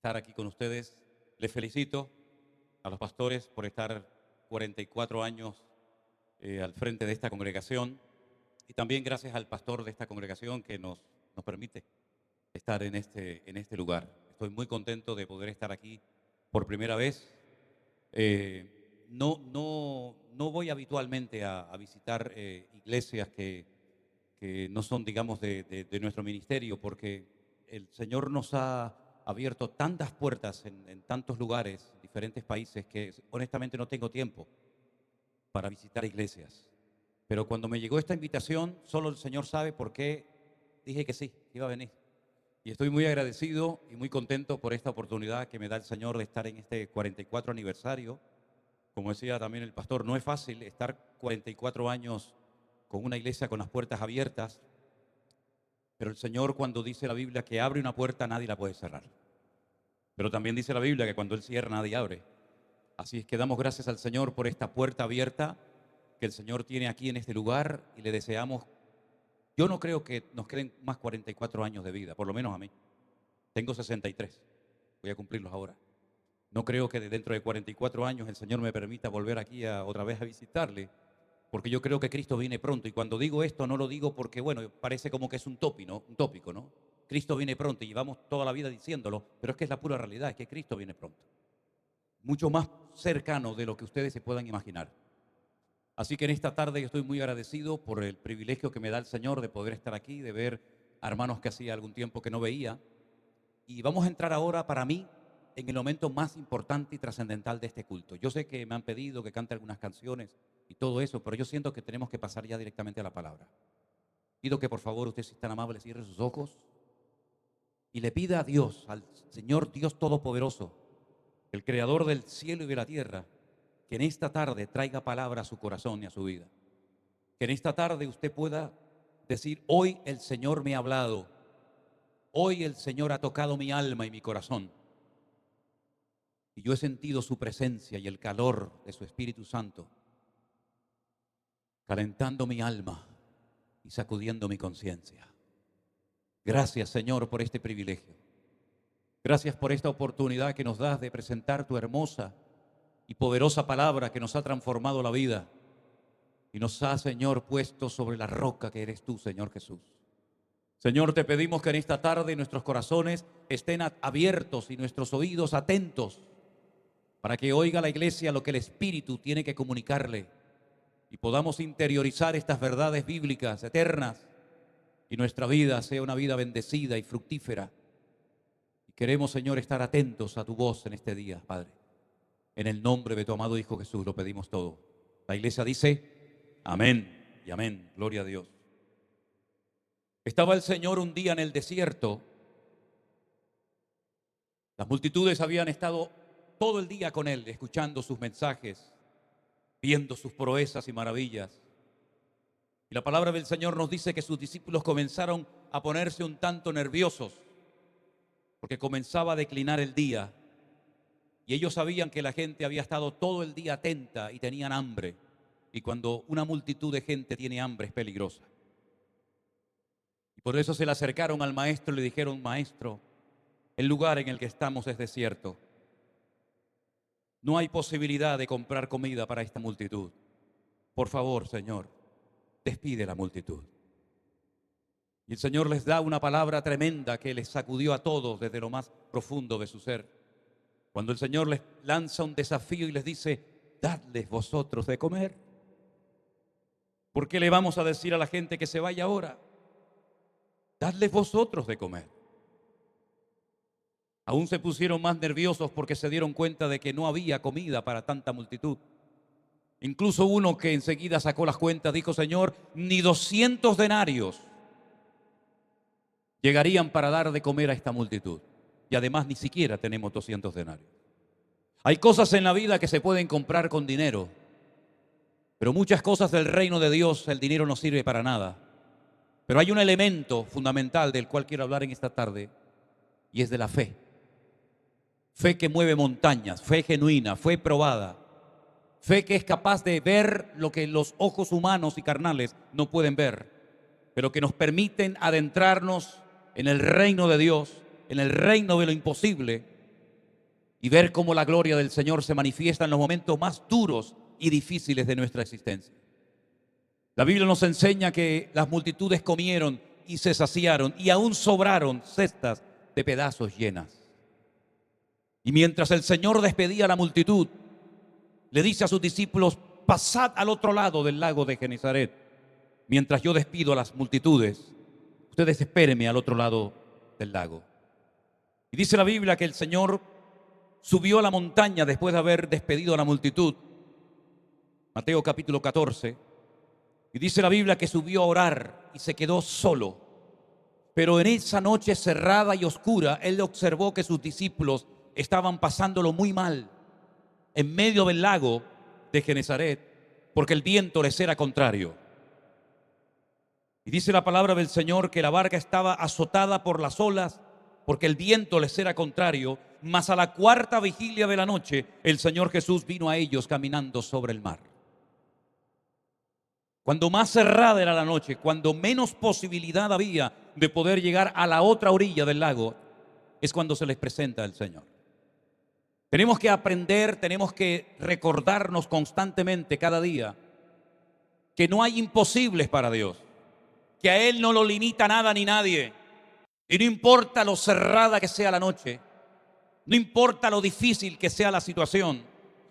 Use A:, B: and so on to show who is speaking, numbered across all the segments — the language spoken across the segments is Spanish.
A: estar aquí con ustedes. Les felicito a los pastores por estar 44 años al frente de esta congregación, y también gracias al pastor de esta congregación que nos permite estar en este lugar. Estoy muy contento de poder estar aquí por primera vez. No voy habitualmente a visitar iglesias que no son, digamos, de nuestro ministerio, porque el Señor nos ha abierto tantas puertas en tantos lugares, diferentes países, que honestamente no tengo tiempo para visitar iglesias. Pero cuando me llegó esta invitación, solo el Señor sabe por qué dije que sí, que iba a venir. Y estoy muy agradecido y muy contento por esta oportunidad que me da el Señor de estar en este 44 aniversario. Como decía también el pastor, no es fácil estar 44 años con una iglesia con las puertas abiertas, pero el Señor, cuando dice la Biblia que abre una puerta, nadie la puede cerrar. Pero también dice la Biblia que cuando Él cierra, nadie abre. Así es que damos gracias al Señor por esta puerta abierta que el Señor tiene aquí en este lugar, y le deseamos. Yo no creo que nos queden más 44 años de vida, por lo menos a mí. Tengo 63, voy a cumplirlos ahora. No creo que dentro de 44 años el Señor me permita volver aquí otra vez a visitarle, porque yo creo que Cristo viene pronto. Y cuando digo esto, no lo digo porque, bueno, parece como que es un tópico, ¿no? Cristo viene pronto y llevamos toda la vida diciéndolo, pero es que es la pura realidad, es que Cristo viene pronto. Mucho más cercano de lo que ustedes se puedan imaginar. Así que en esta tarde yo estoy muy agradecido por el privilegio que me da el Señor de poder estar aquí, de ver a hermanos que hacía algún tiempo que no veía. Y vamos a entrar ahora, para mí, en el momento más importante y trascendental de este culto. Yo sé que me han pedido que cante algunas canciones y todo eso, pero yo siento que tenemos que pasar ya directamente a la palabra. Pido que por favor usted, si es tan amable, cierre sus ojos y le pida a Dios, al Señor Dios Todopoderoso, el Creador del cielo y de la tierra, que en esta tarde traiga palabra a su corazón y a su vida. Que en esta tarde usted pueda decir: hoy el Señor me ha hablado, hoy el Señor ha tocado mi alma y mi corazón, y yo he sentido su presencia y el calor de su Espíritu Santo, calentando mi alma y sacudiendo mi conciencia. Gracias, Señor, por este privilegio. Gracias por esta oportunidad que nos das de presentar tu hermosa y poderosa palabra que nos ha transformado la vida y nos ha, Señor, puesto sobre la roca que eres tú, Señor Jesús. Señor, te pedimos que en esta tarde nuestros corazones estén abiertos y nuestros oídos atentos para que oiga la iglesia lo que el Espíritu tiene que comunicarle y podamos interiorizar estas verdades bíblicas eternas, y nuestra vida sea una vida bendecida y fructífera. Y queremos, Señor, estar atentos a tu voz en este día, Padre. En el nombre de tu amado Hijo Jesús lo pedimos todo. La iglesia dice amén y amén. Gloria a Dios. Estaba el Señor un día en el desierto. Las multitudes habían estado todo el día con Él, escuchando sus mensajes, viendo sus proezas y maravillas. Y la palabra del Señor nos dice que sus discípulos comenzaron a ponerse un tanto nerviosos, porque comenzaba a declinar el día. Y ellos sabían que la gente había estado todo el día atenta y tenían hambre. Y cuando una multitud de gente tiene hambre es peligrosa. Y por eso se le acercaron al maestro y le dijeron: Maestro, el lugar en el que estamos es desierto. No hay posibilidad de comprar comida para esta multitud. Por favor, Señor, despide la multitud. Y el Señor les da una palabra tremenda que les sacudió a todos desde lo más profundo de su ser. Cuando el Señor les lanza un desafío y les dice: dadles vosotros de comer. ¿Por qué le vamos a decir a la gente que se vaya ahora? Dadles vosotros de comer. Aún se pusieron más nerviosos porque se dieron cuenta de que no había comida para tanta multitud. Incluso uno, que enseguida sacó las cuentas, dijo: Señor, ni 200 denarios llegarían para dar de comer a esta multitud. Y además ni siquiera tenemos 200 denarios. Hay cosas en la vida que se pueden comprar con dinero, pero muchas cosas del reino de Dios el dinero no sirve para nada. Pero hay un elemento fundamental del cual quiero hablar en esta tarde, y es de la fe. Fe que mueve montañas, fe genuina, fe probada, fe que es capaz de ver lo que los ojos humanos y carnales no pueden ver, pero que nos permiten adentrarnos en el reino de Dios, en el reino de lo imposible, y ver cómo la gloria del Señor se manifiesta en los momentos más duros y difíciles de nuestra existencia. La Biblia nos enseña que las multitudes comieron y se saciaron y aún sobraron cestas de pedazos llenas. Y mientras el Señor despedía a la multitud, le dice a sus discípulos: pasad al otro lado del lago de Genesaret. Mientras yo despido a las multitudes, ustedes espérenme al otro lado del lago. Y dice la Biblia que el Señor subió a la montaña después de haber despedido a la multitud. Mateo capítulo 14. Y dice la Biblia que subió a orar y se quedó solo. Pero en esa noche cerrada y oscura, Él observó que sus discípulos estaban pasándolo muy mal en medio del lago de Genesaret, porque el viento les era contrario. Y dice la palabra del Señor que la barca estaba azotada por las olas, porque el viento les era contrario. Mas a la cuarta vigilia de la noche, el Señor Jesús vino a ellos caminando sobre el mar. Cuando más cerrada era la noche, cuando menos posibilidad había de poder llegar a la otra orilla del lago, es cuando se les presenta el Señor. Tenemos que aprender, tenemos que recordarnos constantemente cada día que no hay imposibles para Dios, que a Él no lo limita nada ni nadie. Y no importa lo cerrada que sea la noche, no importa lo difícil que sea la situación,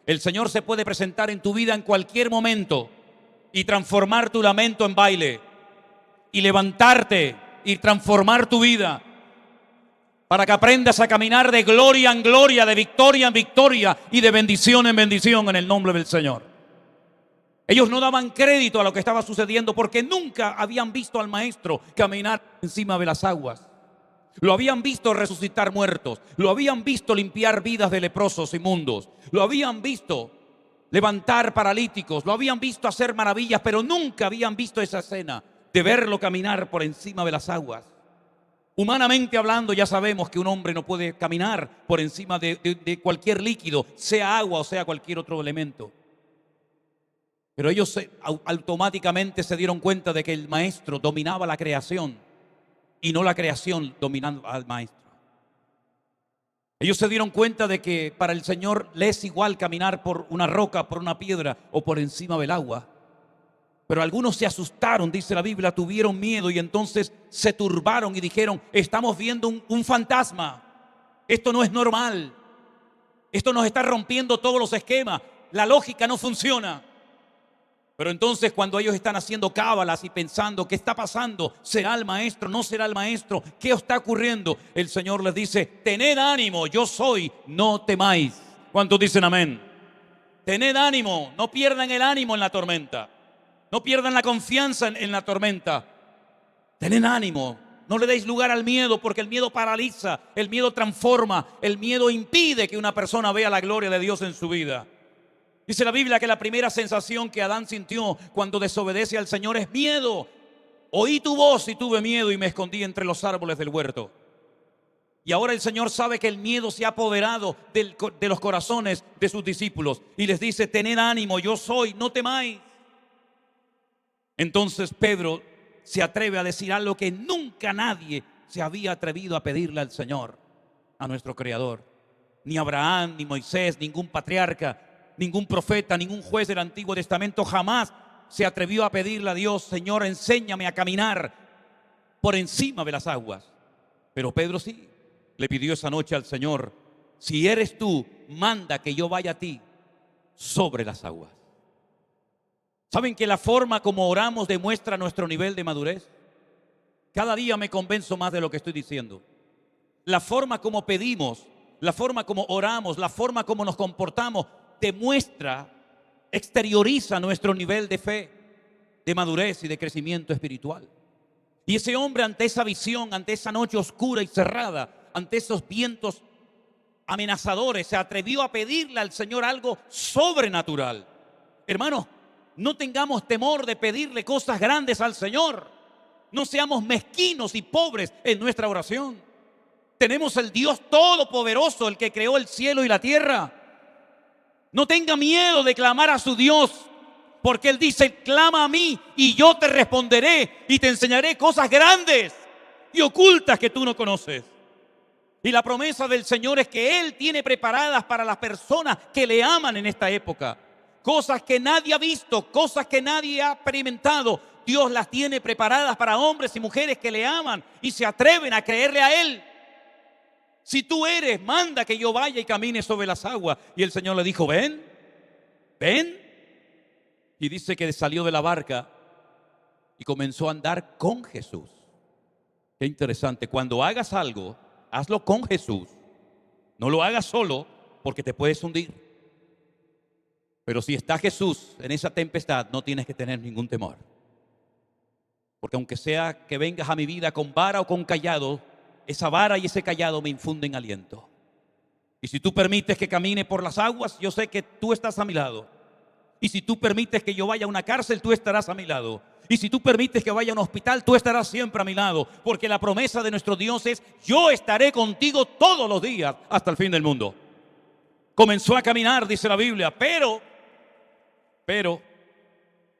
A: el Señor se puede presentar en tu vida en cualquier momento y transformar tu lamento en baile, y levantarte y transformar tu vida para que aprendas a caminar de gloria en gloria, de victoria en victoria y de bendición en bendición en el nombre del Señor. Ellos no daban crédito a lo que estaba sucediendo porque nunca habían visto al Maestro caminar encima de las aguas. Lo habían visto resucitar muertos, lo habían visto limpiar vidas de leprosos inmundos, lo habían visto levantar paralíticos, lo habían visto hacer maravillas, pero nunca habían visto esa escena de verlo caminar por encima de las aguas. Humanamente hablando, ya sabemos que un hombre no puede caminar por encima de cualquier líquido, sea agua o sea cualquier otro elemento. Pero ellos automáticamente se dieron cuenta de que el Maestro dominaba la creación y no la creación dominando al Maestro. Ellos se dieron cuenta de que para el Señor le es igual caminar por una roca, por una piedra o por encima del agua. Pero algunos se asustaron, dice la Biblia, tuvieron miedo y entonces se turbaron y dijeron: estamos viendo un fantasma, esto no es normal, esto nos está rompiendo todos los esquemas, la lógica no funciona. Pero entonces cuando ellos están haciendo cábalas y pensando qué está pasando, ¿será el Maestro? ¿No será el Maestro? ¿Qué está ocurriendo? El Señor les dice: tened ánimo, yo soy, no temáis. ¿Cuántos dicen amén? Tened ánimo, no pierdan el ánimo en la tormenta, no pierdan la confianza en la tormenta. Tened ánimo, no le deis lugar al miedo, porque el miedo paraliza, el miedo transforma, el miedo impide que una persona vea la gloria de Dios en su vida. Dice la Biblia que la primera sensación que Adán sintió cuando desobedece al Señor es miedo. Oí tu voz y tuve miedo y me escondí entre los árboles del huerto. Y ahora el Señor sabe que el miedo se ha apoderado de los corazones de sus discípulos y les dice: tened ánimo, yo soy, no temáis. Entonces Pedro se atreve a decir algo que nunca nadie se había atrevido a pedirle al Señor, a nuestro Creador. Ni Abraham, ni Moisés, ningún patriarca, ningún profeta, ningún juez del Antiguo Testamento jamás se atrevió a pedirle a Dios: Señor, enséñame a caminar por encima de las aguas. Pero Pedro sí, le pidió esa noche al Señor: si eres tú, manda que yo vaya a ti sobre las aguas. ¿Saben que la forma como oramos demuestra nuestro nivel de madurez? Cada día me convenzo más de lo que estoy diciendo. La forma como pedimos, la forma como oramos, la forma como nos comportamos demuestra, exterioriza nuestro nivel de fe, de madurez y de crecimiento espiritual. Y ese hombre, ante esa visión, ante esa noche oscura y cerrada, ante esos vientos amenazadores, se atrevió a pedirle al Señor algo sobrenatural. Hermanos, no tengamos temor de pedirle cosas grandes al Señor. No seamos mezquinos y pobres en nuestra oración. Tenemos el Dios todopoderoso, el que creó el cielo y la tierra. No tenga miedo de clamar a su Dios, porque Él dice: clama a mí y yo te responderé y te enseñaré cosas grandes y ocultas que tú no conoces. Y la promesa del Señor es que Él tiene preparadas para las personas que le aman en esta época. Cosas que nadie ha visto, cosas que nadie ha experimentado. Dios las tiene preparadas para hombres y mujeres que le aman y se atreven a creerle a Él. Si tú eres, manda que yo vaya y camine sobre las aguas. Y el Señor le dijo, ven, ven. Y dice que salió de la barca y comenzó a andar con Jesús. Qué interesante, cuando hagas algo, hazlo con Jesús. No lo hagas solo porque te puedes hundir. Pero si está Jesús en esa tempestad, no tienes que tener ningún temor. Porque aunque sea que vengas a mi vida con vara o con cayado, esa vara y ese cayado me infunden aliento. Y si tú permites que camine por las aguas, yo sé que tú estás a mi lado. Y si tú permites que yo vaya a una cárcel, tú estarás a mi lado. Y si tú permites que vaya a un hospital, tú estarás siempre a mi lado. Porque la promesa de nuestro Dios es, yo estaré contigo todos los días hasta el fin del mundo. Comenzó a caminar, dice la Biblia, pero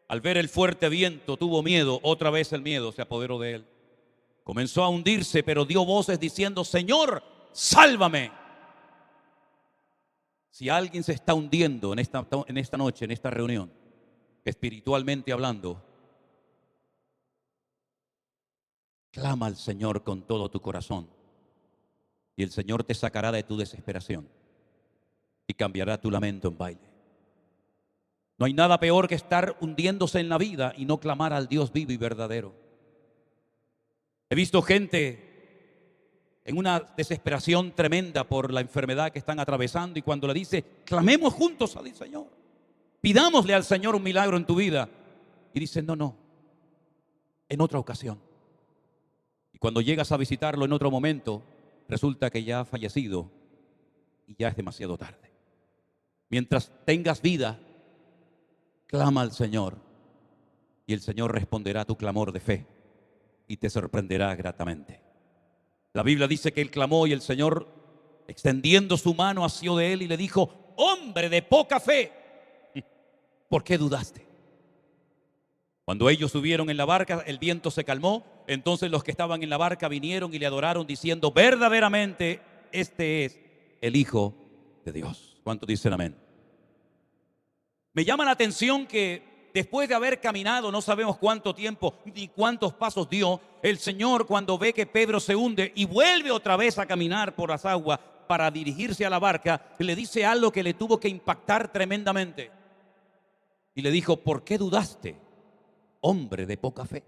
A: al ver el fuerte viento tuvo miedo. Otra vez el miedo se apoderó de él. Comenzó a hundirse, pero dio voces diciendo, Señor, sálvame. Si alguien se está hundiendo en esta noche, en esta reunión, espiritualmente hablando, clama al Señor con todo tu corazón y el Señor te sacará de tu desesperación y cambiará tu lamento en baile. No hay nada peor que estar hundiéndose en la vida y no clamar al Dios vivo y verdadero. He visto gente en una desesperación tremenda por la enfermedad que están atravesando y cuando le dice, clamemos juntos al Señor, pidámosle al Señor un milagro en tu vida, y dice, no, en otra ocasión. Y cuando llegas a visitarlo en otro momento, resulta que ya ha fallecido y ya es demasiado tarde. Mientras tengas vida, clama al Señor y el Señor responderá a tu clamor de fe y te sorprenderá gratamente. La Biblia dice que él clamó y el Señor, extendiendo su mano, asió de él y le dijo, hombre de poca fe, ¿por qué dudaste? Cuando ellos subieron en la barca, el viento se calmó. Entonces los que estaban en la barca vinieron y le adoraron diciendo, verdaderamente este es el Hijo de Dios. ¿Cuántos dicen amén? Me llama la atención que después de haber caminado, no sabemos cuánto tiempo ni cuántos pasos dio, el Señor, cuando ve que Pedro se hunde y vuelve otra vez a caminar por las aguas para dirigirse a la barca, le dice algo que le tuvo que impactar tremendamente. Y le dijo, ¿por qué dudaste, hombre de poca fe?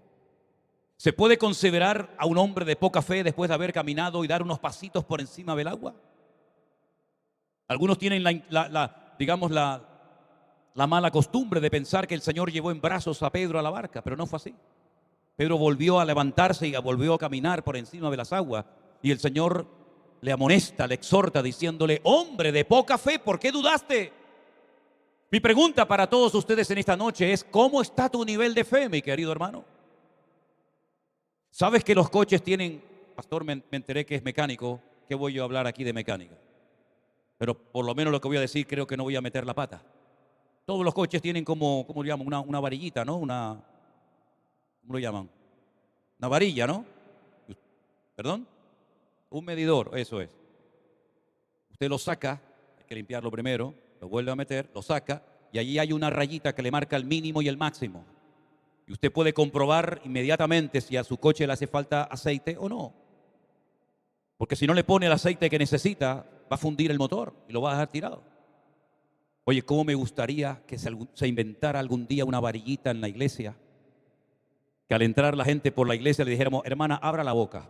A: ¿Se puede considerar a un hombre de poca fe después de haber caminado y dar unos pasitos por encima del agua? Algunos tienen la mala costumbre de pensar que el Señor llevó en brazos a Pedro a la barca, pero no fue así. Pedro volvió a levantarse y volvió a caminar por encima de las aguas y el Señor le amonesta, le exhorta diciéndole, hombre de poca fe, ¿por qué dudaste? Mi pregunta para todos ustedes en esta noche es, ¿cómo está tu nivel de fe, mi querido hermano? ¿Sabes que los coches tienen, pastor, me enteré que es mecánico, ¿qué voy yo a hablar aquí de mecánica? Pero por lo menos lo que voy a decir creo que no voy a meter la pata. Todos los coches tienen ¿cómo lo llaman? Una varillita, ¿no? ¿Cómo lo llaman? Una varilla, ¿no? ¿Perdón? Un medidor, eso es. Usted lo saca, hay que limpiarlo primero, lo vuelve a meter, lo saca, y allí hay una rayita que le marca el mínimo y el máximo. Y usted puede comprobar inmediatamente si a su coche le hace falta aceite o no. Porque si no le pone el aceite que necesita, va a fundir el motor y lo va a dejar tirado. Oye, ¿cómo me gustaría que se inventara algún día una varillita en la iglesia? Que al entrar la gente por la iglesia le dijéramos, hermana, abra la boca,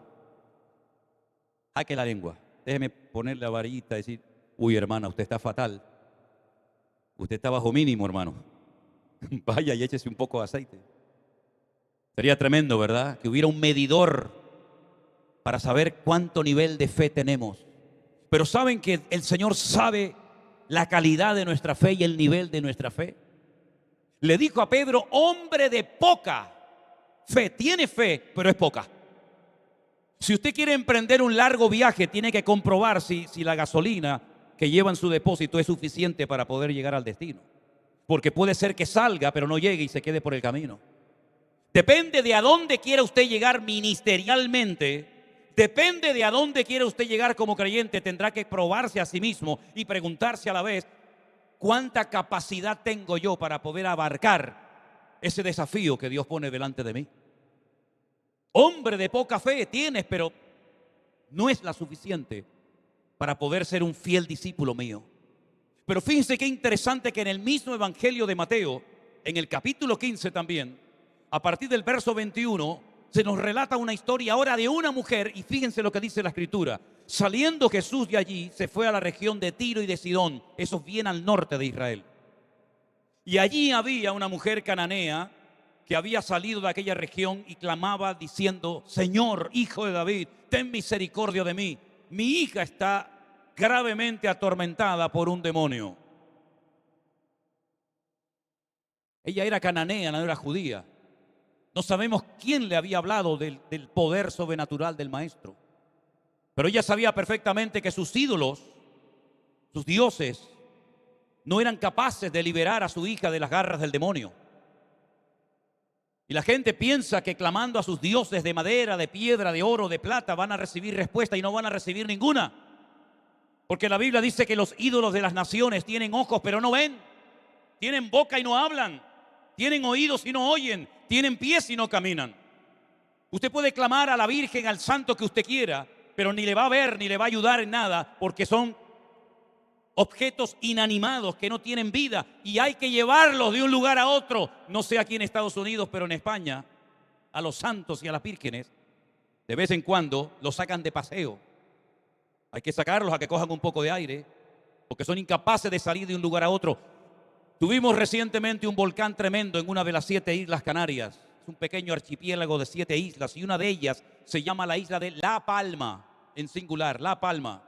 A: saque la lengua, déjeme poner la varillita y decir, uy, hermana, usted está fatal. Usted está bajo mínimo, hermano. Vaya y échese un poco de aceite. Sería tremendo, ¿verdad? Que hubiera un medidor para saber cuánto nivel de fe tenemos. Pero ¿saben que el Señor sabe la calidad de nuestra fe y el nivel de nuestra fe? Le dijo a Pedro, hombre de poca fe. Tiene fe, pero es poca. Si usted quiere emprender un largo viaje, tiene que comprobar si la gasolina que lleva en su depósito es suficiente para poder llegar al destino. Porque puede ser que salga, pero no llegue y se quede por el camino. Depende de a dónde quiera usted llegar ministerialmente, Depende de a dónde quiere usted llegar como creyente. Tendrá que probarse a sí mismo y preguntarse a la vez: ¿cuánta capacidad tengo yo para poder abarcar ese desafío que Dios pone delante de mí? Hombre de poca fe tienes, pero no es la suficiente para poder ser un fiel discípulo mío. Pero fíjense qué interesante que en el mismo Evangelio de Mateo, en el capítulo 15 también, a partir del verso 21, se nos relata una historia ahora de una mujer. Y fíjense lo que dice la Escritura: saliendo Jesús de allí, se fue a la región de Tiro y de Sidón, eso es bien al norte de Israel. Y allí había una mujer cananea que había salido de aquella región y clamaba diciendo: Señor, Hijo de David, ten misericordia de mí. Mi hija está gravemente atormentada por un demonio. Ella era cananea, no era judía. No sabemos quién le había hablado del poder sobrenatural del maestro. Pero ella sabía perfectamente que sus ídolos, sus dioses, no eran capaces de liberar a su hija de las garras del demonio. Y la gente piensa que clamando a sus dioses de madera, de piedra, de oro, de plata, van a recibir respuesta, y no van a recibir ninguna. Porque la Biblia dice que los ídolos de las naciones tienen ojos pero no ven, tienen boca y no hablan, tienen oídos y no oyen, tienen pies y no caminan. Usted puede clamar a la Virgen, al santo que usted quiera, pero ni le va a ver ni le va a ayudar en nada, porque son objetos inanimados que no tienen vida y hay que llevarlos de un lugar a otro. No sé aquí en Estados Unidos, pero en España, a los santos y a las vírgenes, de vez en cuando los sacan de paseo. Hay que sacarlos a que cojan un poco de aire, porque son incapaces de salir de un lugar a otro. Tuvimos recientemente un volcán tremendo en una de las 7 islas Canarias. Es un pequeño archipiélago de 7 islas y una de ellas se llama la isla de La Palma, en singular, La Palma.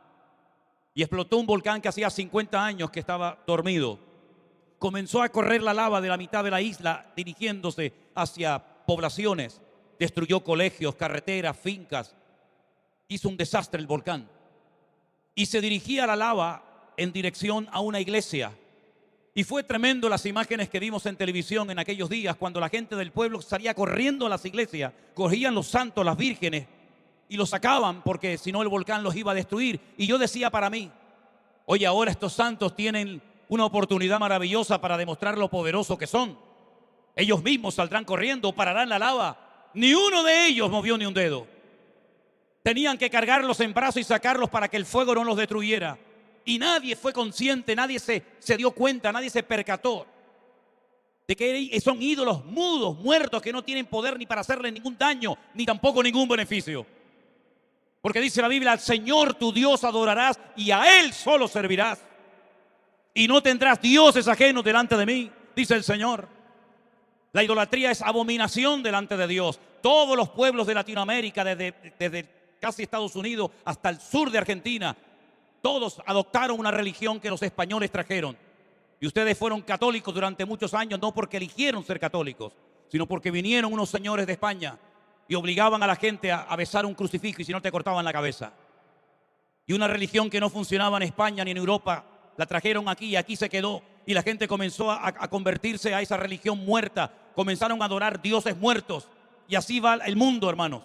A: Y explotó un volcán que hacía 50 años que estaba dormido. Comenzó a correr la lava de la mitad de la isla dirigiéndose hacia poblaciones. Destruyó colegios, carreteras, fincas. Hizo un desastre el volcán. Y se dirigía la lava en dirección a una iglesia. Y fue tremendo las imágenes que vimos en televisión en aquellos días, cuando la gente del pueblo salía corriendo a las iglesias, cogían los santos, las vírgenes, y los sacaban porque si no el volcán los iba a destruir. Y yo decía para mí: oye, ahora estos santos tienen una oportunidad maravillosa para demostrar lo poderosos que son. Ellos mismos saldrán corriendo, pararán la lava. Ni uno de ellos movió ni un dedo. Tenían que cargarlos en brazos y sacarlos para que el fuego no los destruyera. Y nadie fue consciente, nadie se dio cuenta, nadie se percató de que son ídolos mudos, muertos, que no tienen poder ni para hacerle ningún daño, ni tampoco ningún beneficio. Porque dice la Biblia: al Señor tu Dios adorarás y a Él solo servirás. Y no tendrás dioses ajenos delante de mí, dice el Señor. La idolatría es abominación delante de Dios. Todos los pueblos de Latinoamérica, desde casi Estados Unidos hasta el sur de Argentina, todos adoptaron una religión que los españoles trajeron. Y ustedes fueron católicos durante muchos años, no porque eligieron ser católicos, sino porque vinieron unos señores de España y obligaban a la gente a besar un crucifijo, y si no te cortaban la cabeza. Y una religión que no funcionaba en España ni en Europa, la trajeron aquí y aquí se quedó. Y la gente comenzó a convertirse a esa religión muerta. Comenzaron a adorar dioses muertos. Y así va el mundo, hermanos.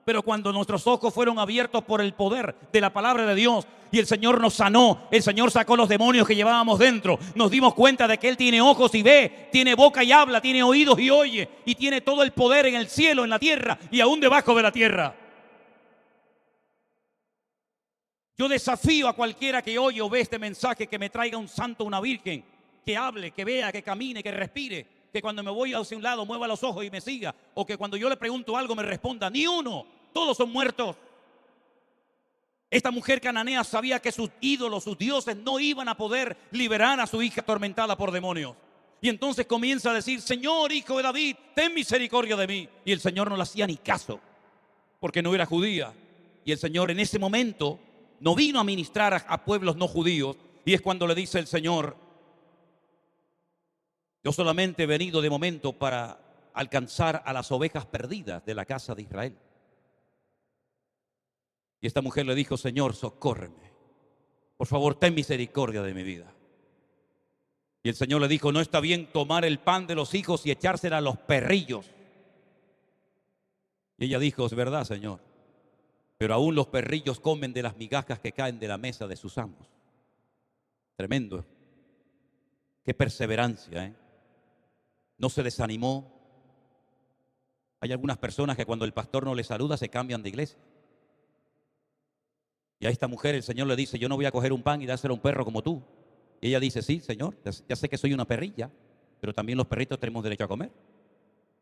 A: Pero cuando nuestros ojos fueron abiertos por el poder de la palabra de Dios y el Señor nos sanó, el Señor sacó los demonios que llevábamos dentro, nos dimos cuenta de que Él tiene ojos y ve, tiene boca y habla, tiene oídos y oye, y tiene todo el poder en el cielo, en la tierra y aún debajo de la tierra. Yo desafío a cualquiera que oye o ve este mensaje que me traiga un santo, una virgen, que hable, que vea, que camine, que respire, que cuando me voy hacia un lado mueva los ojos y me siga, o que cuando yo le pregunto algo me responda. Ni uno, todos son muertos. Esta mujer cananea sabía que sus ídolos, sus dioses, no iban a poder liberar a su hija atormentada por demonios. Y entonces comienza a decir: Señor, Hijo de David, ten misericordia de mí. Y el Señor no le hacía ni caso, porque no era judía. Y el Señor en ese momento no vino a ministrar a pueblos no judíos. Y es cuando le dice el Señor: yo solamente he venido de momento para alcanzar a las ovejas perdidas de la casa de Israel. Y esta mujer le dijo: Señor, socórreme. Por favor, ten misericordia de mi vida. Y el Señor le dijo: no está bien tomar el pan de los hijos y echársela a los perrillos. Y ella dijo: es verdad, Señor. pero aún los perrillos comen de las migajas que caen de la mesa de sus amos. Tremendo. Qué perseverancia, ¿eh? No se desanimó. Hay algunas personas que cuando el pastor no les saluda se cambian de iglesia. Y a esta mujer el Señor le dice: yo no voy a coger un pan y dárselo a un perro como tú. Y ella dice: sí, Señor, ya sé que soy una perrilla, pero también los perritos tenemos derecho a comer.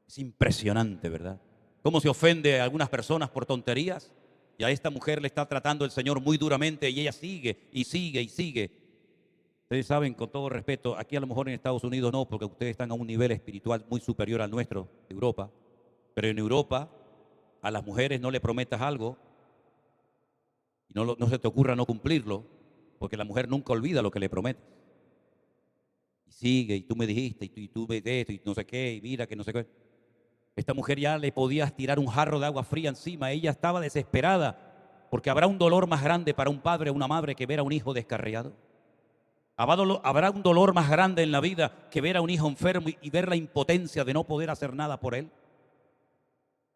A: Es impresionante, ¿verdad? Cómo se ofende a algunas personas por tonterías. Y a esta mujer le está tratando el Señor muy duramente y ella sigue y sigue y sigue. Ustedes saben, con todo respeto, aquí a lo mejor en Estados Unidos no, porque ustedes están a un nivel espiritual muy superior al nuestro, de Europa. Pero en Europa a las mujeres no le prometas algo y no se te ocurra no cumplirlo, porque la mujer nunca olvida lo que le prometes. Y sigue, y tú me dijiste, y tú me de esto, y no sé qué, y mira que no sé qué. Esta mujer ya le podías tirar un jarro de agua fría encima. Ella estaba desesperada, porque habrá un dolor más grande para un padre o una madre que ver a un hijo descarriado. Habrá un dolor más grande en la vida que ver a un hijo enfermo y ver la impotencia de no poder hacer nada por él.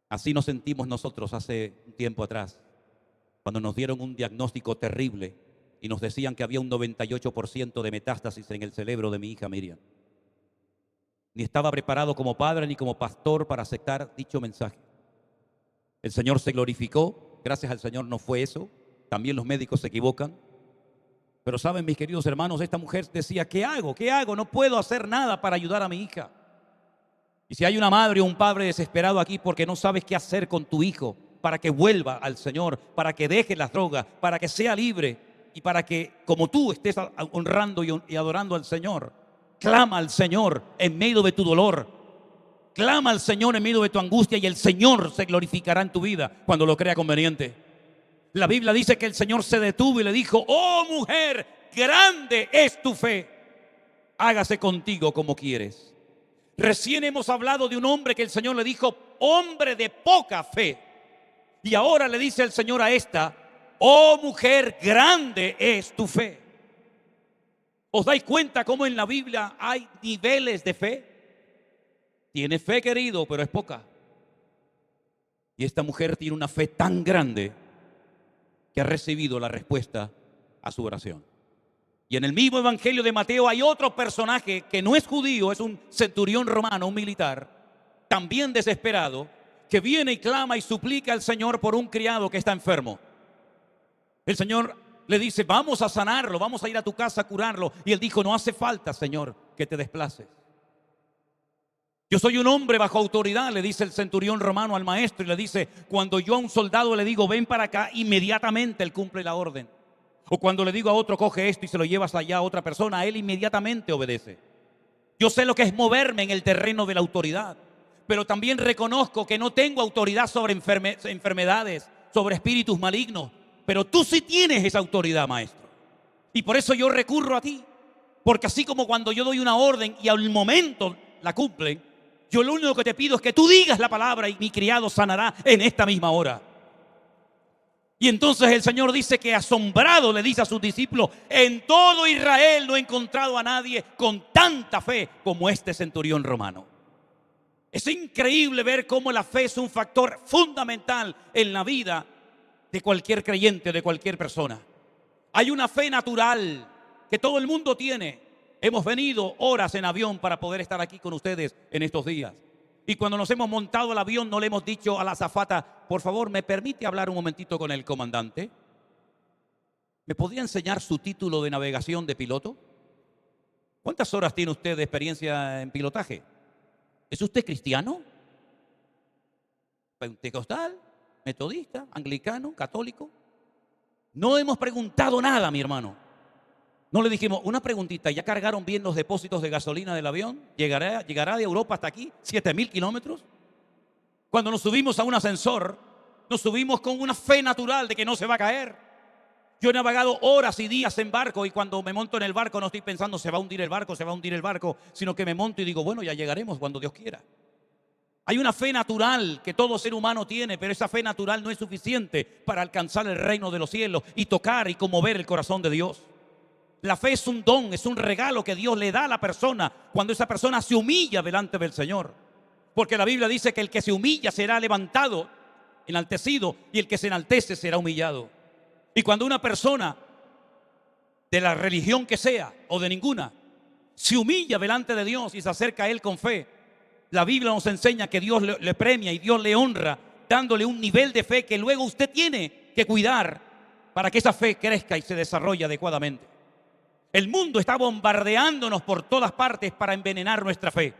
A: Así nos sentimos nosotros hace un tiempo atrás, cuando nos dieron un diagnóstico terrible y nos decían que había un 98% de metástasis en el cerebro de mi hija Miriam. Ni estaba preparado como padre ni como pastor para aceptar dicho mensaje. El Señor se glorificó, gracias al Señor no fue eso. También los médicos se equivocan. Pero saben, mis queridos hermanos, esta mujer decía: ¿qué hago? ¿Qué hago? No puedo hacer nada para ayudar a mi hija. Y si hay una madre o un padre desesperado aquí porque no sabes qué hacer con tu hijo para que vuelva al Señor, para que deje las drogas, para que sea libre y para que, como tú, estés honrando y adorando al Señor, clama al Señor en medio de tu dolor. Clama al Señor en medio de tu angustia y el Señor se glorificará en tu vida cuando lo crea conveniente. La Biblia dice que el Señor se detuvo y le dijo: oh mujer, grande es tu fe, hágase contigo como quieres. Recién hemos hablado de un hombre que el Señor le dijo: hombre de poca fe. Y ahora le dice el Señor a esta: oh mujer, grande es tu fe. ¿Os dais cuenta cómo en la Biblia hay niveles de fe? Tiene fe, querido, pero es poca. Y esta mujer tiene una fe tan grande que ha recibido la respuesta a su oración. Y en el mismo evangelio de Mateo hay otro personaje que no es judío, es un centurión romano, un militar, también desesperado, que viene y clama y suplica al Señor por un criado que está enfermo. El Señor le dice: vamos a sanarlo, vamos a ir a tu casa a curarlo. Y él dijo: no hace falta, Señor, que te desplaces. Yo soy un hombre bajo autoridad, le dice el centurión romano al maestro, y le dice: cuando yo a un soldado le digo ven para acá, inmediatamente él cumple la orden. O cuando le digo a otro coge esto y se lo llevas allá a otra persona, él inmediatamente obedece. Yo sé lo que es moverme en el terreno de la autoridad, pero también reconozco que no tengo autoridad sobre enfermedades, sobre espíritus malignos. Pero tú sí tienes esa autoridad, maestro. Y por eso yo recurro a ti. Porque así como cuando yo doy una orden y al momento la cumplen, yo lo único que te pido es que tú digas la palabra y mi criado sanará en esta misma hora. Y entonces el Señor dice que asombrado le dice a sus discípulos: en todo Israel no he encontrado a nadie con tanta fe como este centurión romano. Es increíble ver cómo la fe es un factor fundamental en la vida de cualquier creyente, de cualquier persona. Hay una fe natural que todo el mundo tiene. Hemos venido horas en avión para poder estar aquí con ustedes en estos días. Y cuando nos hemos montado al avión no le hemos dicho a la azafata: por favor, ¿me permite hablar un momentito con el comandante? ¿Me podría enseñar su título de navegación de piloto? ¿Cuántas horas tiene usted de experiencia en pilotaje? ¿Es usted cristiano? ¿Pentecostal? ¿Metodista? ¿Anglicano? ¿Católico? No hemos preguntado nada, mi hermano. No le dijimos: una preguntita, ¿ya cargaron bien los depósitos de gasolina del avión? ¿Llegará de Europa hasta aquí 7,000 kilómetros? Cuando nos subimos a un ascensor, nos subimos con una fe natural de que no se va a caer. Yo he navegado horas y días en barco y cuando me monto en el barco no estoy pensando se va a hundir el barco, se va a hundir el barco, sino que me monto y digo: bueno, ya llegaremos cuando Dios quiera. Hay una fe natural que todo ser humano tiene, pero esa fe natural no es suficiente para alcanzar el reino de los cielos y tocar y conmover el corazón de Dios. La fe es un don, es un regalo que Dios le da a la persona cuando esa persona se humilla delante del Señor. Porque la Biblia dice que el que se humilla será levantado. enaltecido y el que se enaltece será humillado. Y cuando una persona de la religión que sea o de ninguna se humilla delante de Dios y se acerca a Él con fe, la Biblia nos enseña que Dios le premia y Dios le honra, dándole un nivel de fe que luego usted tiene que cuidar para que esa fe crezca y se desarrolle adecuadamente. El mundo está bombardeándonos por todas partes para envenenar nuestra fe.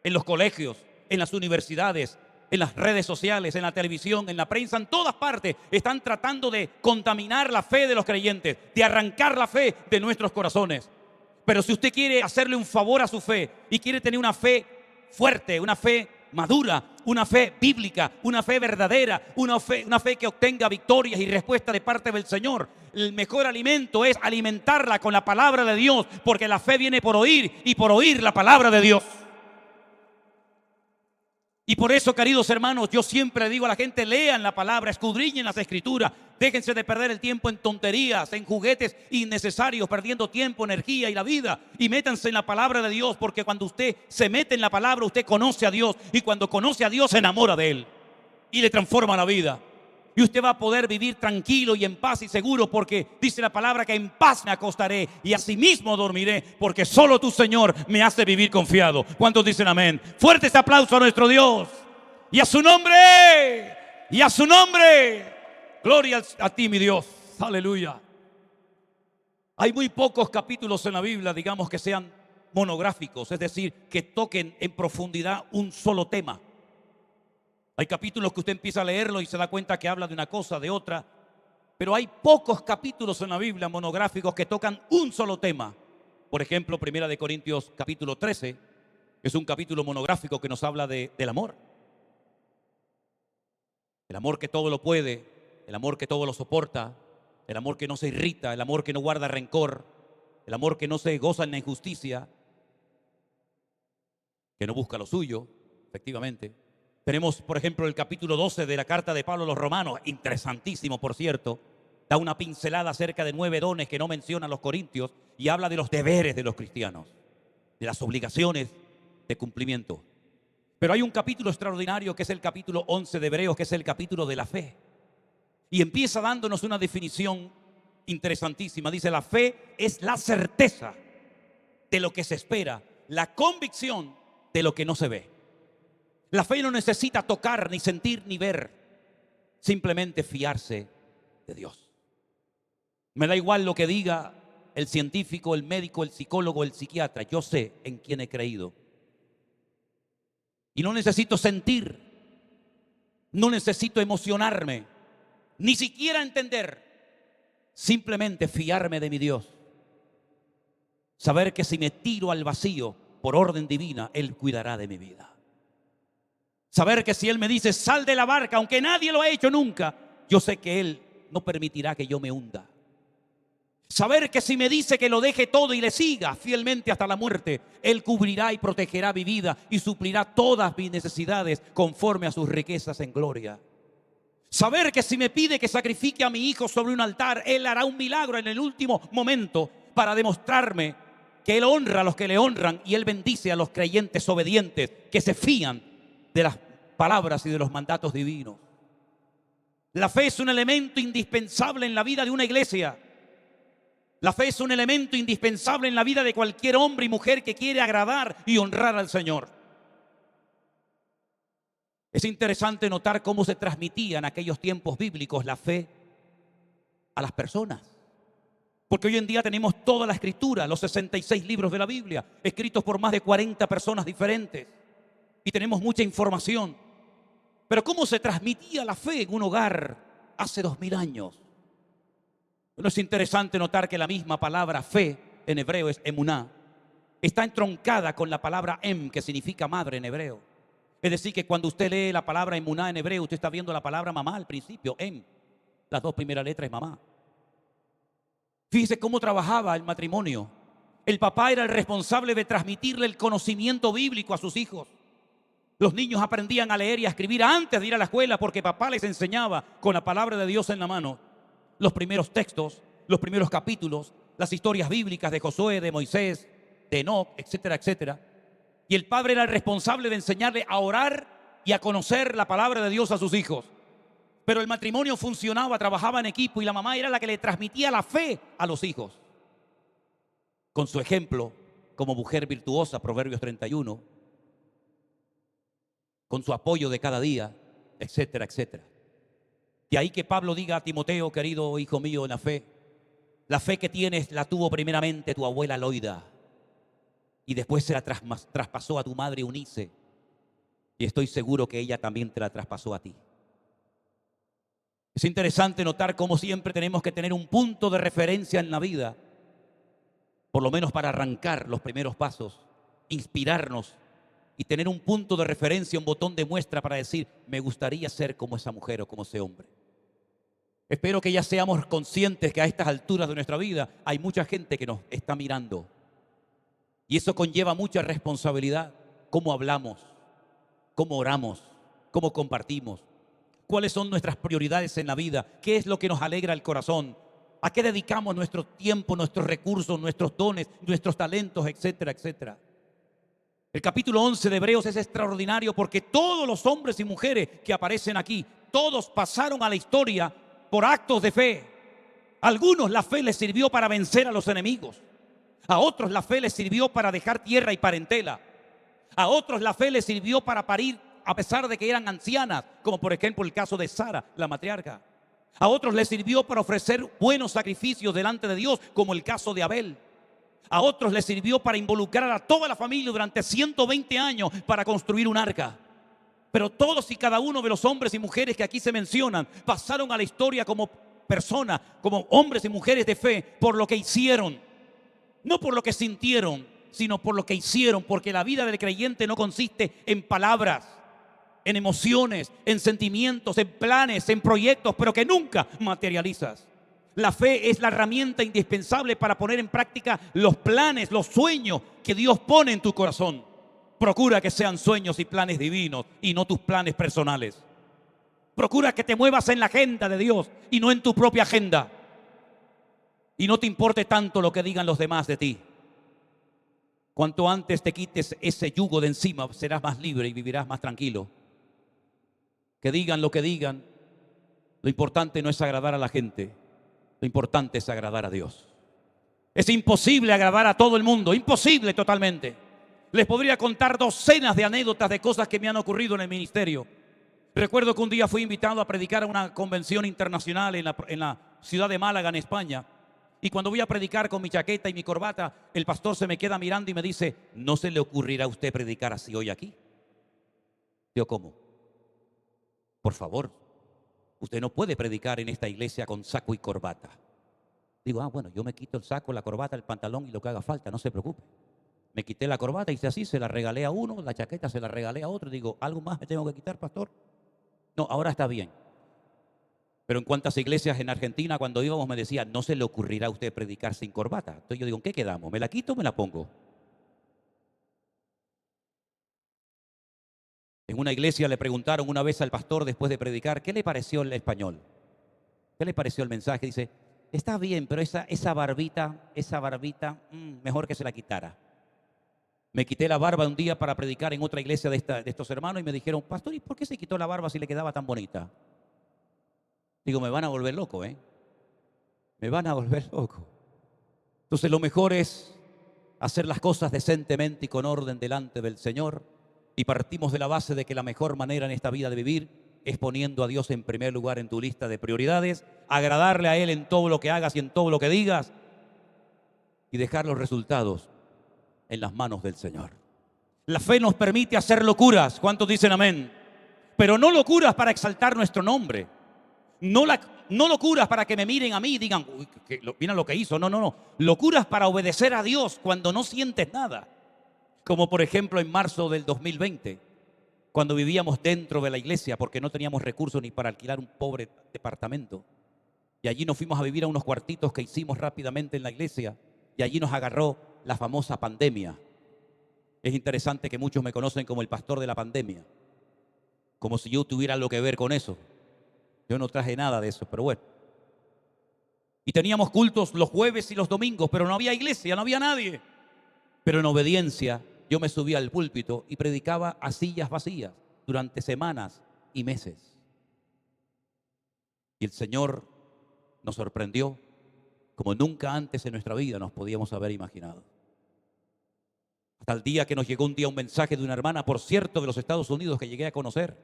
A: En los colegios, en las universidades, en las redes sociales, en la televisión, en la prensa, en todas partes están tratando de contaminar la fe de los creyentes, de arrancar la fe de nuestros corazones. Pero si usted quiere hacerle un favor a su fe y quiere tener una fe fuerte, una fe madura, una fe bíblica, una fe verdadera, una fe que obtenga victorias y respuestas de parte del Señor, el mejor alimento es alimentarla con la palabra de Dios, porque la fe viene por oír y por oír la palabra de Dios. Y por eso, queridos hermanos, yo siempre digo a la gente: lean la palabra, escudriñen las escrituras, déjense de perder el tiempo en tonterías, en juguetes innecesarios, perdiendo tiempo, energía y la vida, y métanse en la palabra de Dios, porque cuando usted se mete en la palabra, usted conoce a Dios, y cuando conoce a Dios se enamora de Él y le transforma la vida. Y usted va a poder vivir tranquilo y en paz y seguro, porque dice la palabra que en paz me acostaré y asimismo dormiré, porque solo tu Señor me hace vivir confiado. ¿Cuántos dicen amén? Fuerte ese aplauso a nuestro Dios y a su nombre, y a su nombre. Gloria a ti, mi Dios. Aleluya. Hay muy pocos capítulos en la Biblia, digamos, que sean monográficos, es decir, que toquen en profundidad un solo tema. Hay capítulos que usted empieza a leerlo y se da cuenta que habla de una cosa, de otra. Pero hay pocos capítulos en la Biblia monográficos que tocan un solo tema. Por ejemplo, 1 Corintios capítulo 13 es un capítulo monográfico que nos habla del amor. El amor que todo lo puede, el amor que todo lo soporta, el amor que no se irrita, el amor que no guarda rencor, el amor que no se goza en la injusticia, que no busca lo suyo, efectivamente. Tenemos, por ejemplo, el capítulo 12 de la carta de Pablo a los Romanos, interesantísimo, por cierto. Da una pincelada acerca de 9 dones que no mencionan los corintios y habla de los deberes de los cristianos, de las obligaciones de cumplimiento. Pero hay un capítulo extraordinario que es el capítulo 11 de Hebreos, que es el capítulo de la fe. Y empieza dándonos una definición interesantísima. Dice: la fe es la certeza de lo que se espera, la convicción de lo que no se ve. La fe no necesita tocar, ni sentir, ni ver. Simplemente fiarse de Dios. Me da igual lo que diga el científico, el médico, el psicólogo, el psiquiatra. Yo sé en quién he creído. Y no necesito sentir, no necesito emocionarme, ni siquiera entender. Simplemente fiarme de mi Dios. Saber que si me tiro al vacío por orden divina, Él cuidará de mi vida. Saber que si Él me dice: sal de la barca, aunque nadie lo ha hecho nunca, yo sé que Él no permitirá que yo me hunda. Saber que si me dice que lo deje todo y le siga fielmente hasta la muerte, Él cubrirá y protegerá mi vida y suplirá todas mis necesidades conforme a sus riquezas en gloria. Saber que si me pide que sacrifique a mi hijo sobre un altar, Él hará un milagro en el último momento para demostrarme que Él honra a los que le honran y Él bendice a los creyentes obedientes que se fían de las palabras y de los mandatos divinos. La fe es un elemento indispensable en la vida de una iglesia. La fe es un elemento indispensable en la vida de cualquier hombre y mujer que quiere agradar y honrar al Señor. Es interesante notar cómo se transmitía en aquellos tiempos bíblicos la fe a las personas. Porque hoy en día tenemos toda la escritura, los 66 libros de la Biblia, escritos por más de 40 personas diferentes. Y tenemos mucha información. Pero ¿cómo se transmitía la fe en un hogar hace 2000 años? Bueno, es interesante notar que la misma palabra fe en hebreo es emuná. Está entroncada con la palabra que significa madre en hebreo. Es decir, que cuando usted lee la palabra emuná en hebreo, usted está viendo la palabra mamá al principio, Las 2 primeras letras es mamá. Fíjese cómo trabajaba el matrimonio. El papá era el responsable de transmitirle el conocimiento bíblico a sus hijos. Los niños aprendían a leer y a escribir antes de ir a la escuela porque papá les enseñaba con la palabra de Dios en la mano los primeros textos, los primeros capítulos, las historias bíblicas de Josué, de Moisés, de Enoc, etcétera, etcétera. Y el padre era el responsable de enseñarle a orar y a conocer la palabra de Dios a sus hijos. Pero el matrimonio funcionaba, trabajaba en equipo y la mamá era la que le transmitía la fe a los hijos. Con su ejemplo, como mujer virtuosa, Proverbios 31, con su apoyo de cada día, etcétera, etcétera. De ahí que Pablo diga a Timoteo, querido hijo mío en la fe que tienes la tuvo primeramente tu abuela Loida y después se la traspasó a tu madre Eunice y estoy seguro que ella también te la traspasó a ti. Es interesante notar cómo siempre tenemos que tener un punto de referencia en la vida, por lo menos para arrancar los primeros pasos, inspirarnos y tener un punto de referencia, un botón de muestra para decir, me gustaría ser como esa mujer o como ese hombre. Espero que ya seamos conscientes que a estas alturas de nuestra vida hay mucha gente que nos está mirando. Y eso conlleva mucha responsabilidad. Cómo hablamos, cómo oramos, cómo compartimos, cuáles son nuestras prioridades en la vida, qué es lo que nos alegra el corazón, a qué dedicamos nuestro tiempo, nuestros recursos, nuestros dones, nuestros talentos, etcétera, etcétera. El capítulo 11 de Hebreos es extraordinario porque todos los hombres y mujeres que aparecen aquí, todos pasaron a la historia por actos de fe. A algunos la fe les sirvió para vencer a los enemigos. A otros la fe les sirvió para dejar tierra y parentela. A otros la fe les sirvió para parir a pesar de que eran ancianas, como por ejemplo el caso de Sara, la matriarca. A otros les sirvió para ofrecer buenos sacrificios delante de Dios, como el caso de Abel. A otros les sirvió para involucrar a toda la familia durante 120 años para construir un arca. Pero todos y cada uno de los hombres y mujeres que aquí se mencionan pasaron a la historia como personas, como hombres y mujeres de fe, por lo que hicieron. No por lo que sintieron, sino por lo que hicieron, porque la vida del creyente no consiste en palabras, en emociones, en sentimientos, en planes, en proyectos, pero que nunca materializas. La fe es la herramienta indispensable para poner en práctica los planes, los sueños que Dios pone en tu corazón. Procura que sean sueños y planes divinos y no tus planes personales. Procura que te muevas en la agenda de Dios y no en tu propia agenda. Y no te importe tanto lo que digan los demás de ti. Cuanto antes te quites ese yugo de encima, serás más libre y vivirás más tranquilo. Que digan lo que digan, lo importante no es agradar a la gente, lo importante es agradar a Dios. Es imposible agradar a todo el mundo, imposible totalmente. Les podría contar docenas de anécdotas de cosas que me han ocurrido en el ministerio. Recuerdo que un día fui invitado a predicar a una convención internacional en la ciudad de Málaga, en España. Y cuando voy a predicar con mi chaqueta y mi corbata, el pastor se me queda mirando y me dice, ¿no se le ocurrirá a usted predicar así hoy aquí? Yo, ¿cómo? Por favor, usted no puede predicar en esta iglesia con saco y corbata. Digo, bueno, yo me quito el saco, la corbata, el pantalón y lo que haga falta, no se preocupe. Me quité la corbata y hice así, se la regalé a uno, la chaqueta se la regalé a otro. Digo, ¿algo más me tengo que quitar, pastor? No, ahora está bien. Pero en cuantas iglesias en Argentina, cuando íbamos, me decían, no se le ocurrirá a usted predicar sin corbata. Entonces yo digo, ¿en qué quedamos? ¿Me la quito o me la pongo? En una iglesia le preguntaron una vez al pastor después de predicar, ¿qué le pareció el español? ¿Qué le pareció el mensaje? Dice, está bien, pero esa barbita, mejor que se la quitara. Me quité la barba un día para predicar en otra iglesia de estos hermanos y me dijeron, pastor, ¿y por qué se quitó la barba si le quedaba tan bonita? Digo, me van a volver loco, ¿eh? Me van a volver loco. Entonces lo mejor es hacer las cosas decentemente y con orden delante del Señor. Y partimos de la base de que la mejor manera en esta vida de vivir es poniendo a Dios en primer lugar en tu lista de prioridades, agradarle a Él en todo lo que hagas y en todo lo que digas y dejar los resultados en las manos del Señor. La fe nos permite hacer locuras. ¿Cuántos dicen amén? Pero no locuras para exaltar nuestro nombre. No locuras para que me miren a mí y digan, uy, mira lo que hizo. No. Locuras para obedecer a Dios cuando no sientes nada. Como por ejemplo en marzo del 2020, cuando vivíamos dentro de la iglesia porque no teníamos recursos ni para alquilar un pobre departamento. Y allí nos fuimos a vivir a unos cuartitos que hicimos rápidamente en la iglesia. Y allí nos agarró la famosa pandemia. Es interesante que muchos me conocen como el pastor de la pandemia. Como si yo tuviera algo que ver con eso. Yo no traje nada de eso, pero bueno. Y teníamos cultos los jueves y los domingos, pero no había iglesia, no había nadie. Pero en obediencia, yo me subía al púlpito y predicaba a sillas vacías durante semanas y meses. Y el Señor nos sorprendió como nunca antes en nuestra vida nos podíamos haber imaginado. Hasta el día que nos llegó un día un mensaje de una hermana, por cierto, de los Estados Unidos, que llegué a conocer.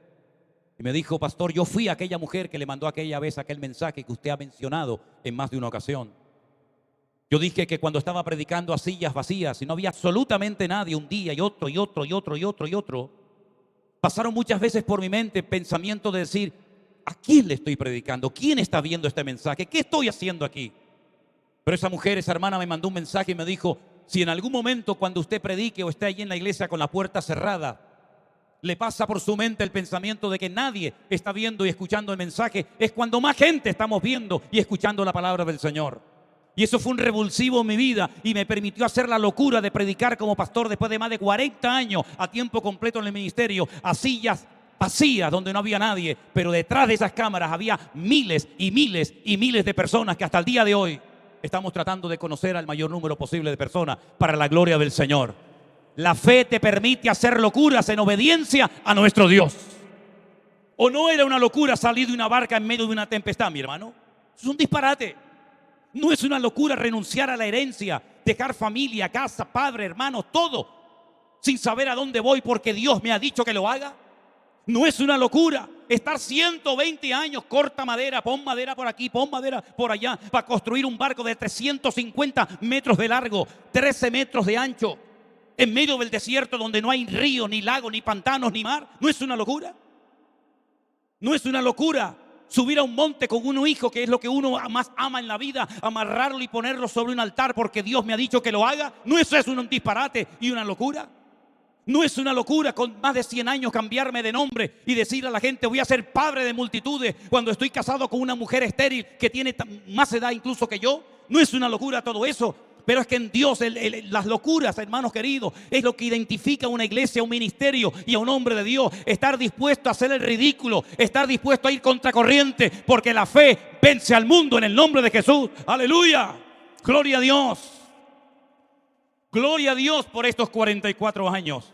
A: Y me dijo: pastor, yo fui aquella mujer que le mandó aquella vez aquel mensaje que usted ha mencionado en más de una ocasión. Yo dije que cuando estaba predicando a sillas vacías y no había absolutamente nadie, un día y otro y otro y otro y otro y otro, pasaron muchas veces por mi mente pensamiento de decir: ¿a quién le estoy predicando? ¿Quién está viendo este mensaje? ¿Qué estoy haciendo aquí? Pero esa mujer, esa hermana, me mandó un mensaje y me dijo: si en algún momento cuando usted predique o esté allí en la iglesia con la puerta cerrada, le pasa por su mente el pensamiento de que nadie está viendo y escuchando el mensaje, es cuando más gente estamos viendo y escuchando la palabra del Señor. Y eso fue un revulsivo en mi vida y me permitió hacer la locura de predicar como pastor después de más de 40 años a tiempo completo en el ministerio, a sillas vacías donde no había nadie, pero detrás de esas cámaras había miles y miles y miles de personas que hasta el día de hoy estamos tratando de conocer al mayor número posible de personas para la gloria del Señor. La fe te permite hacer locuras en obediencia a nuestro Dios. ¿O no era una locura salir de una barca en medio de una tempestad, mi hermano? Es un disparate. No es una locura renunciar a la herencia, dejar familia, casa, padre, hermanos, todo, sin saber a dónde voy porque Dios me ha dicho que lo haga. No es una locura estar 120 años, corta madera, pon madera por aquí, pon madera por allá, para construir un barco de 350 metros de largo, 13 metros de ancho, en medio del desierto donde no hay río, ni lago, ni pantanos, ni mar. ¿No es una locura? No es una locura subir a un monte con un hijo, que es lo que uno más ama en la vida, amarrarlo y ponerlo sobre un altar porque Dios me ha dicho que lo haga. ¿No eso es un disparate y una locura? No es una locura con más de 100 años cambiarme de nombre y decir a la gente: voy a ser padre de multitudes, cuando estoy casado con una mujer estéril que tiene más edad incluso que yo. No es una locura todo eso. Pero es que en Dios las locuras, hermanos queridos, es lo que identifica a una iglesia, a un ministerio y a un hombre de Dios. Estar dispuesto a hacer el ridículo, estar dispuesto a ir contracorriente, porque la fe vence al mundo en el nombre de Jesús. ¡Aleluya! ¡Gloria a Dios! Gloria a Dios por estos 44 años.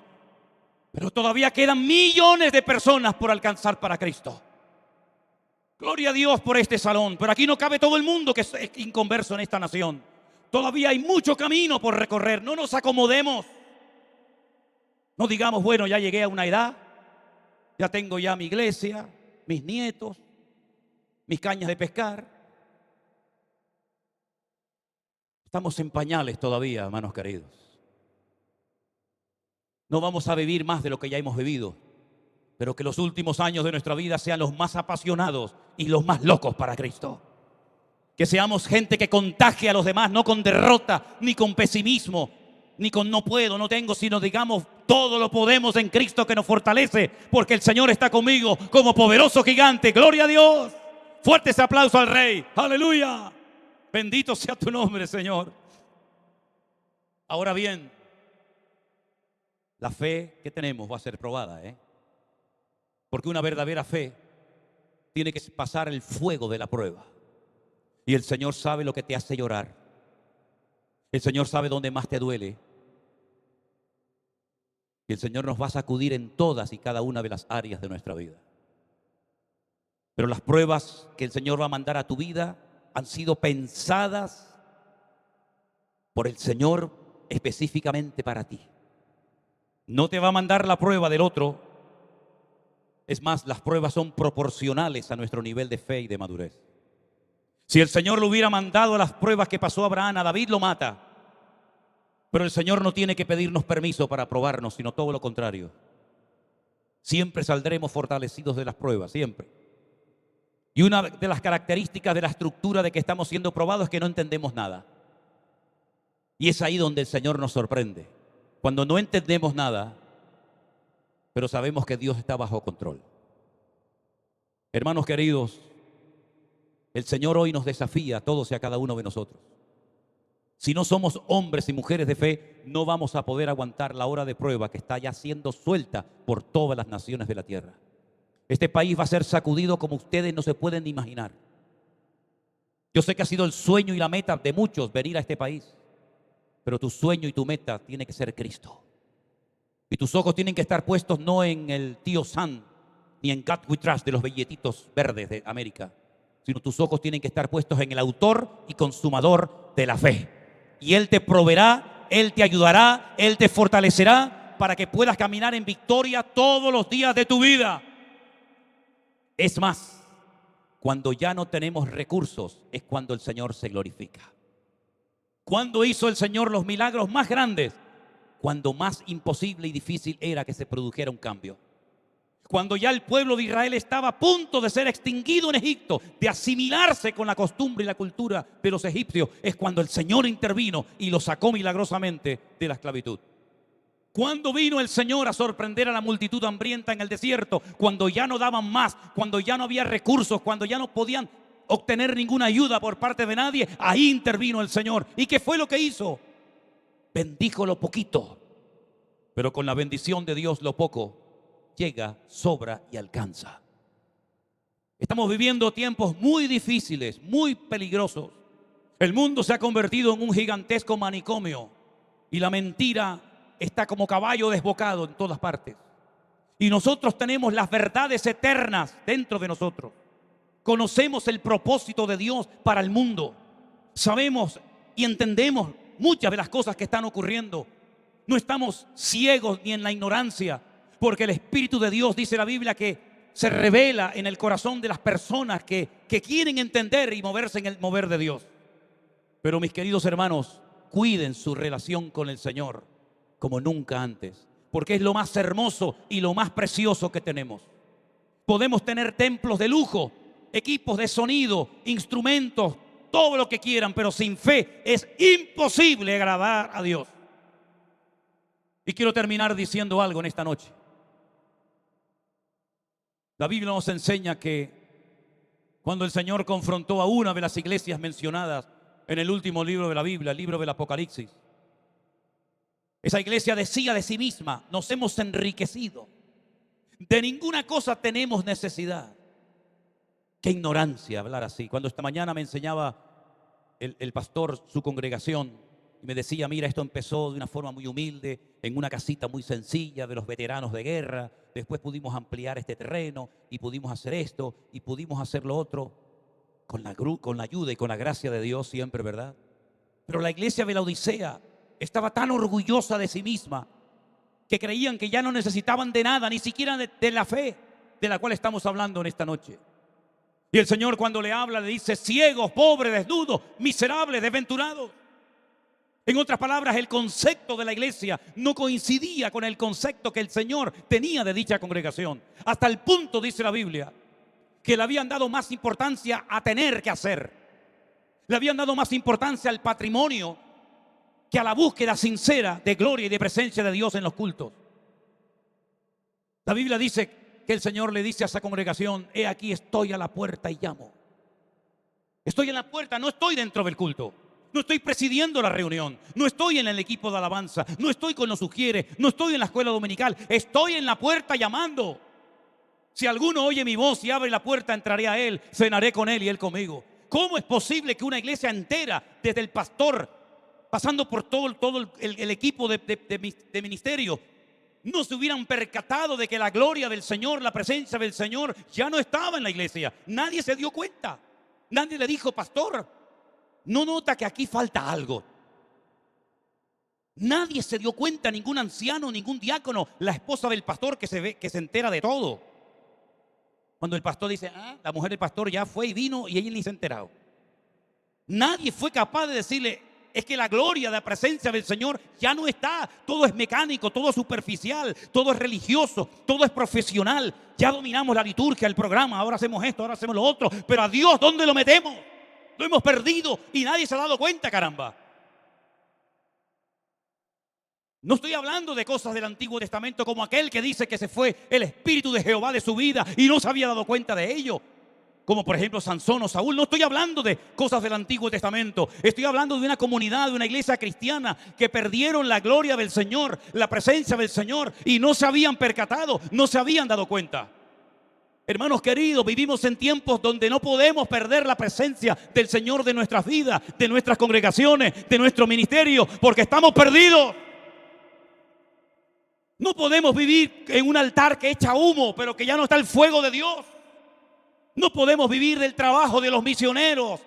A: Pero todavía quedan millones de personas por alcanzar para Cristo. Gloria a Dios por este salón. Pero aquí no cabe todo el mundo que es inconverso en esta nación. Todavía hay mucho camino por recorrer. No nos acomodemos. No digamos: bueno, ya llegué a una edad, ya tengo ya mi iglesia, mis nietos, mis cañas de pescar. Estamos en pañales todavía, hermanos queridos. No vamos a vivir más de lo que ya hemos vivido, pero que los últimos años de nuestra vida sean los más apasionados y los más locos para Cristo. Que seamos gente que contagie a los demás, no con derrota, ni con pesimismo, ni con no puedo, no tengo, sino digamos: todo lo podemos en Cristo que nos fortalece, porque el Señor está conmigo como poderoso gigante. ¡Gloria a Dios! Fuerte ese aplauso al Rey. ¡Aleluya! Bendito sea tu nombre, Señor. Ahora bien, la fe que tenemos va a ser probada, porque una verdadera fe tiene que pasar el fuego de la prueba. Y el Señor sabe lo que te hace llorar. El Señor sabe dónde más te duele. Y el Señor nos va a sacudir en todas y cada una de las áreas de nuestra vida. Pero las pruebas que el Señor va a mandar a tu vida han sido pensadas por el Señor específicamente para ti. No te va a mandar la prueba del otro. Es más, las pruebas son proporcionales a nuestro nivel de fe y de madurez. Si el Señor le hubiera mandado las pruebas que pasó a Abraham, a David lo mata. Pero el Señor no tiene que pedirnos permiso para probarnos, sino todo lo contrario. Siempre saldremos fortalecidos de las pruebas, siempre. Y una de las características de la estructura de que estamos siendo probados es que no entendemos nada. Y es ahí donde el Señor nos sorprende. Cuando no entendemos nada, pero sabemos que Dios está bajo control. Hermanos queridos, el Señor hoy nos desafía a todos y a cada uno de nosotros. Si no somos hombres y mujeres de fe, no vamos a poder aguantar la hora de prueba que está ya siendo suelta por todas las naciones de la tierra. Este país va a ser sacudido como ustedes no se pueden ni imaginar. Yo sé que ha sido el sueño y la meta de muchos venir a este país, pero tu sueño y tu meta tiene que ser Cristo. Y tus ojos tienen que estar puestos no en el tío Sam, ni en God We Trust de los billetitos verdes de América, sino tus ojos tienen que estar puestos en el autor y consumador de la fe. Y Él te proveerá, Él te ayudará, Él te fortalecerá para que puedas caminar en victoria todos los días de tu vida. Es más, cuando ya no tenemos recursos es cuando el Señor se glorifica. ¿Cuándo hizo el Señor los milagros más grandes? Cuando más imposible y difícil era que se produjera un cambio. Cuando ya el pueblo de Israel estaba a punto de ser extinguido en Egipto, de asimilarse con la costumbre y la cultura de los egipcios, es cuando el Señor intervino y los sacó milagrosamente de la esclavitud. ¿Cuándo vino el Señor a sorprender a la multitud hambrienta en el desierto? Cuando ya no daban más, cuando ya no había recursos, cuando ya no podían obtener ninguna ayuda por parte de nadie. Ahí intervino el Señor. ¿Y qué fue lo que hizo? Bendijo lo poquito, pero con la bendición de Dios lo poco llega, sobra y alcanza. Estamos viviendo tiempos muy difíciles, muy peligrosos. El mundo se ha convertido en un gigantesco manicomio y la mentira está como caballo desbocado en todas partes. Y nosotros tenemos las verdades eternas dentro de nosotros. Conocemos el propósito de Dios para el mundo. Sabemos y entendemos muchas de las cosas que están ocurriendo. No estamos ciegos ni en la ignorancia, porque el Espíritu de Dios, dice la Biblia, que se revela en el corazón de las personas que quieren entender y moverse en el mover de Dios. Pero mis queridos hermanos, cuiden su relación con el Señor como nunca antes, porque es lo más hermoso y lo más precioso que tenemos. Podemos tener templos de lujo, equipos de sonido, instrumentos, todo lo que quieran, pero sin fe es imposible agradar a Dios. Y quiero terminar diciendo algo en esta noche. La Biblia nos enseña que cuando el Señor confrontó a una de las iglesias mencionadas en el último libro de la Biblia, el libro del Apocalipsis, esa iglesia decía de sí misma: nos hemos enriquecido, de ninguna cosa tenemos necesidad. Qué ignorancia hablar así. Cuando esta mañana me enseñaba el pastor su congregación y me decía: mira, esto empezó de una forma muy humilde, en una casita muy sencilla de los veteranos de guerra. Después pudimos ampliar este terreno y pudimos hacer esto y pudimos hacer lo otro con la ayuda y con la gracia de Dios siempre, ¿verdad? Pero la iglesia de la Odisea estaba tan orgullosa de sí misma que creían que ya no necesitaban de nada, ni siquiera de la fe de la cual estamos hablando en esta noche. Y el Señor, cuando le habla, le dice: ciegos, pobres, desnudos, miserables, desventurados. En otras palabras, el concepto de la iglesia no coincidía con el concepto que el Señor tenía de dicha congregación. Hasta el punto, dice la Biblia, que le habían dado más importancia a tener que hacer. Le habían dado más importancia al patrimonio que a la búsqueda sincera de gloria y de presencia de Dios en los cultos. La Biblia dice que el Señor le dice a esa congregación: he aquí, estoy a la puerta y llamo. Estoy en la puerta, no estoy dentro del culto. No estoy presidiendo la reunión, no estoy en el equipo de alabanza, no estoy con los sugieres, no estoy en la escuela dominical, estoy en la puerta llamando. Si alguno oye mi voz y abre la puerta, entraré a él, cenaré con él y él conmigo. ¿Cómo es posible que una iglesia entera, desde el pastor, pasando por todo el equipo de ministerio, no se hubieran percatado de que la gloria del Señor, la presencia del Señor ya no estaba en la iglesia? Nadie se dio cuenta. Nadie le dijo: pastor, ¿no nota que aquí falta algo? Nadie se dio cuenta, ningún anciano, ningún diácono, la esposa del pastor que se entera de todo. Cuando el pastor dice: la mujer del pastor ya fue y vino y ella ni se ha enterado. Nadie fue capaz de decirle: es que la gloria de la presencia del Señor ya no está. Todo es mecánico, todo es superficial, todo es religioso, todo es profesional. Ya dominamos la liturgia, el programa, ahora hacemos esto, ahora hacemos lo otro. Pero a Dios, ¿dónde lo metemos? Lo hemos perdido y nadie se ha dado cuenta, caramba. No estoy hablando de cosas del Antiguo Testamento como aquel que dice que se fue el Espíritu de Jehová de su vida y no se había dado cuenta de ello, como por ejemplo Sansón o Saúl. No estoy hablando de cosas del Antiguo Testamento. Estoy hablando de una comunidad, de una iglesia cristiana que perdieron la gloria del Señor, la presencia del Señor, y no se habían percatado, no se habían dado cuenta. Hermanos queridos, vivimos en tiempos donde no podemos perder la presencia del Señor de nuestras vidas, de nuestras congregaciones, de nuestro ministerio, porque estamos perdidos. No podemos vivir en un altar que echa humo, pero que ya no está el fuego de Dios. No podemos vivir del trabajo de los misioneros.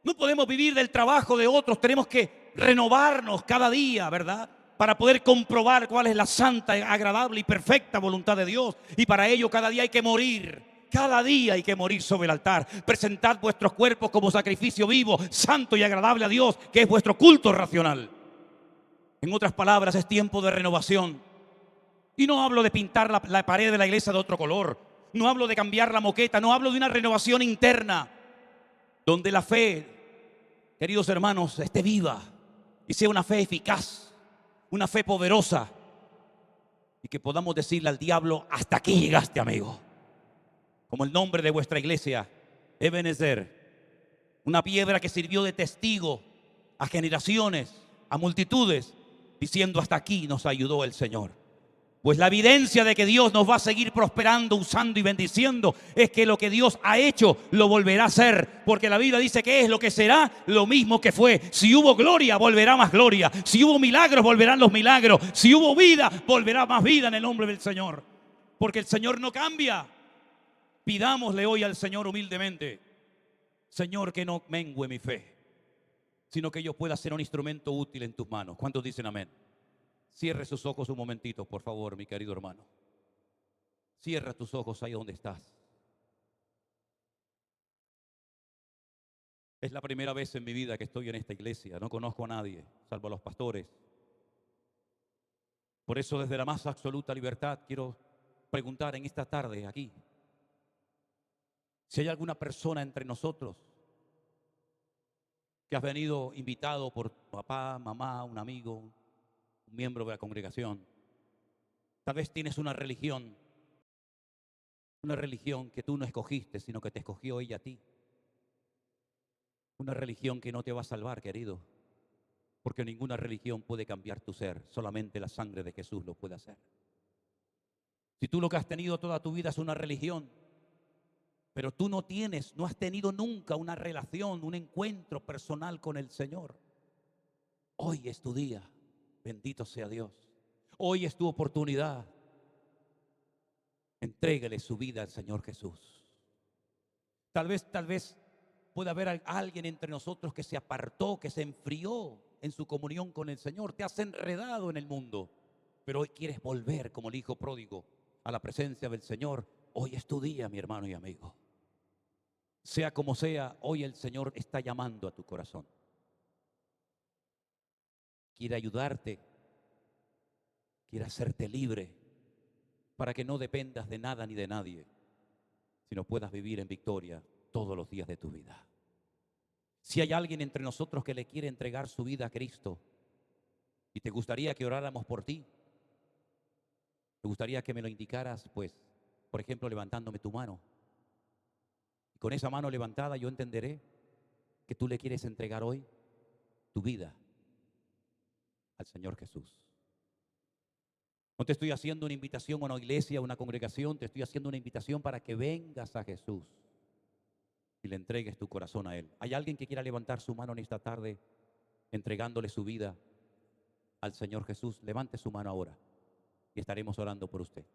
A: No podemos vivir del trabajo de otros. Tenemos que renovarnos cada día, ¿verdad? Para poder comprobar cuál es la santa, agradable y perfecta voluntad de Dios. Y para ello cada día hay que morir. Cada día hay que morir sobre el altar. Presentad vuestros cuerpos como sacrificio vivo, santo y agradable a Dios, que es vuestro culto racional. En otras palabras, es tiempo de renovación. Y no hablo de pintar la pared de la iglesia de otro color. No hablo de cambiar la moqueta. No hablo de una renovación interna, donde la fe, queridos hermanos, esté viva y sea una fe eficaz, una fe poderosa, y que podamos decirle al diablo: hasta aquí llegaste, amigo. Como el nombre de vuestra iglesia, Ebenezer, una piedra que sirvió de testigo a generaciones, a multitudes, diciendo: hasta aquí nos ayudó el Señor. Pues la evidencia de que Dios nos va a seguir prosperando, usando y bendiciendo, es que lo que Dios ha hecho lo volverá a hacer. Porque la Biblia dice que es lo que será, lo mismo que fue. Si hubo gloria, volverá más gloria. Si hubo milagros, volverán los milagros. Si hubo vida, volverá más vida en el nombre del Señor. Porque el Señor no cambia. Pidámosle hoy al Señor humildemente: Señor, que no mengue mi fe, sino que yo pueda ser un instrumento útil en tus manos. ¿Cuántos dicen amén? Cierre sus ojos un momentito, por favor, mi querido hermano. Cierra tus ojos ahí donde estás. Es la primera vez en mi vida que estoy en esta iglesia. No conozco a nadie, salvo a los pastores. Por eso, desde la más absoluta libertad, quiero preguntar en esta tarde aquí si hay alguna persona entre nosotros que has venido invitado por papá, mamá, un amigo, un miembro de la congregación. Tal vez tienes una religión que tú no escogiste, sino que te escogió ella a ti. Una religión que no te va a salvar, querido, porque ninguna religión puede cambiar tu ser, solamente la sangre de Jesús lo puede hacer. Si tú lo que has tenido toda tu vida es una religión, pero tú no has tenido nunca una relación, un encuentro personal con el Señor, hoy es tu día. Bendito sea Dios. Hoy es tu oportunidad. Entrégale su vida al Señor Jesús. Tal vez pueda haber alguien entre nosotros que se apartó, que se enfrió en su comunión con el Señor. Te has enredado en el mundo, pero hoy quieres volver como el hijo pródigo a la presencia del Señor. Hoy es tu día, mi hermano y amigo. Sea como sea, hoy el Señor está llamando a tu corazón. Quiere ayudarte, quiere hacerte libre, para que no dependas de nada ni de nadie, sino puedas vivir en victoria todos los días de tu vida. Si hay alguien entre nosotros que le quiere entregar su vida a Cristo y te gustaría que oráramos por ti, te gustaría que me lo indicaras, pues, por ejemplo, levantándome tu mano. Y con esa mano levantada yo entenderé que tú le quieres entregar hoy tu vida al Señor Jesús. No te estoy haciendo una invitación a una iglesia, a una congregación, te estoy haciendo una invitación para que vengas a Jesús y le entregues tu corazón a Él. ¿Hay alguien que quiera levantar su mano en esta tarde entregándole su vida al Señor Jesús? Levante su mano ahora y estaremos orando por usted.